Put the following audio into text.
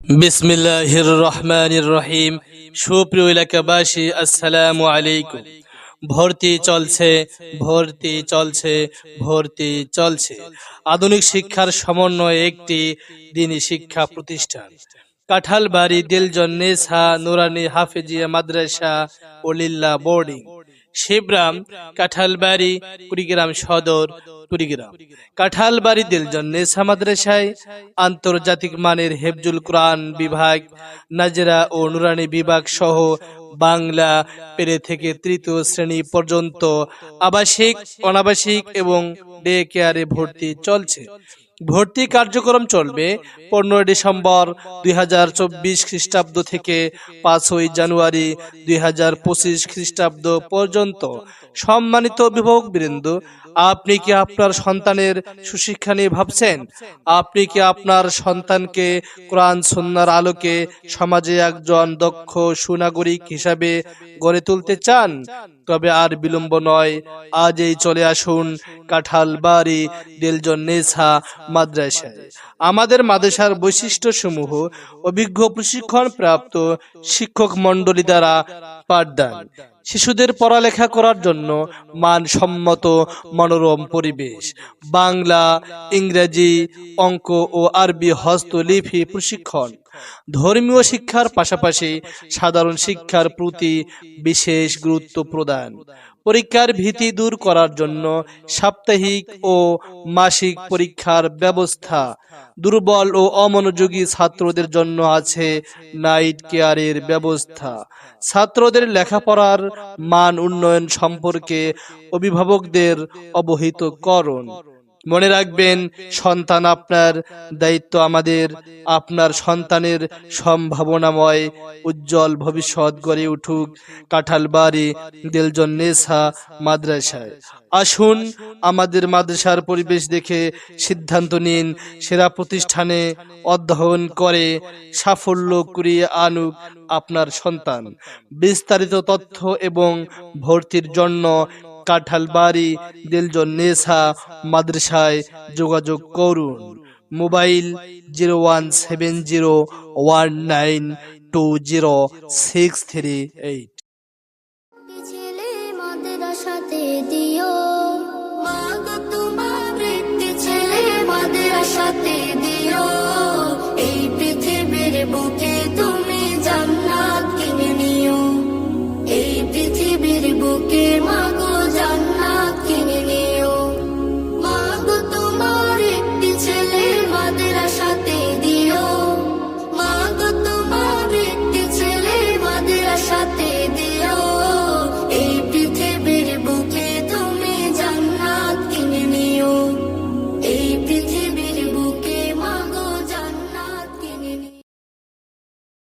বিসমিল্লাহির রহমানির রহিম। সুপ্রিয় এলাকাবাসী, আসসালামু আলাইকুম। ভর্তি চলছে, ভর্তি চলছে, ভর্তি চলছে। আধুনিক শিক্ষার সমন্বয়ে একটি দ্বীনি শিক্ষা প্রতিষ্ঠান কাঁঠালবাড়ি দিলজন্নেসা নুরানি হাফেজিয়া মাদ্রাসা ওলিল্লা বোর্ডিং, শিবরাম, কাঁঠালবাড়ি, কুড়িগ্রাম সদর, কুড়িগ্রাম। কাঁঠালবাড়ি দিলজন্নেসা মাদ্রাসায় আন্তর্জাতিক মানের হেফজুল কোরআন বিভাগ, নাজরা ও নুরানি বিভাগ সহ বাংলা পেরে থেকে তৃতীয় শ্রেণী পর্যন্ত আবাসিক, অনাবাসিক এবং ডে কেয়ারে ভর্তি চলছে। ভর্তি কার্যক্রম চলবে 15 ডিসেম্বর 2024 খ্রিস্টাব্দ থেকে 5 জানুয়ারি 2025 খ্রিস্টাব্দ পর্যন্ত। সম্মানিত অভিভাবকবৃন্দ, আপনি কি আপনার সন্তানের সুশিক্ষা নিয়ে ভাবছেন? আপনি কি আপনার সন্তানকে কোরআন সুন্নাহর আলোকে সমাজে একজন দক্ষ সুনাগরিক হিসাবে গড়ে তুলতে চান? তবে আর বিলম্ব নয়, আজই চলে আসুন কাঁঠালবাড়ি দিলজন্নেসা মাদ্রাসায়। আমাদের মাদ্রাসার বৈশিষ্ট্য সমূহ অভিজ্ঞ প্রশিক্ষণ প্রাপ্ত শিক্ষক মণ্ডলী দ্বারা পাঠদান, শিশুদের পড়ালেখা করার জন্য মানসম্মত মনোরম পরিবেশ, বাংলা, ইংরেজি, অঙ্ক ও আরবি হস্তলিপি প্রশিক্ষণ, ধর্মীয় শিক্ষার পাশাপাশি সাধারণ শিক্ষার প্রতি বিশেষ গুরুত্ব প্রদান, পরীক্ষার ভীতি দূর করার জন্য সাপ্তাহিক ও মাসিক পরীক্ষার ব্যবস্থা, দুর্বল ও অমনোযোগী ছাত্রদের জন্য আছে নাইট কেয়ারের ব্যবস্থা। ছাত্রদের লেখাপড়ার মান উন্নয়ন সম্পর্কে অভিভাবকদের অবহিত করুন। মনে রাখবেন, সন্তান আপনার, দায়িত্ব আমাদের। আপনার সন্তানের সম্ভাবনাময় উজ্জ্বল ভবিষ্যৎ গড়ে উঠুক কাঁঠালবাড়ি দিলজন্নেসা মাদ্রাসায়। আসুন, আমাদের মাদ্রাসার পরিবেশ দেখে সিদ্ধান্ত নিন। সেরা প্রতিষ্ঠানে অধ্যয়ন করে সাফল্য কুড়িয়ে আনুক আপনার সন্তান। বিস্তারিত তথ্য এবং ভর্তির জন্য কাঁঠালবাড়ি দিলজন্নেসা মাদ্রাসায় যোগাযোগ করুন। মোবাইল 01701920638। ছেলে মাদ্রাসাতে দিও, মা গো তোমার বৃত্তি ছেলে মাদ্রাসাতে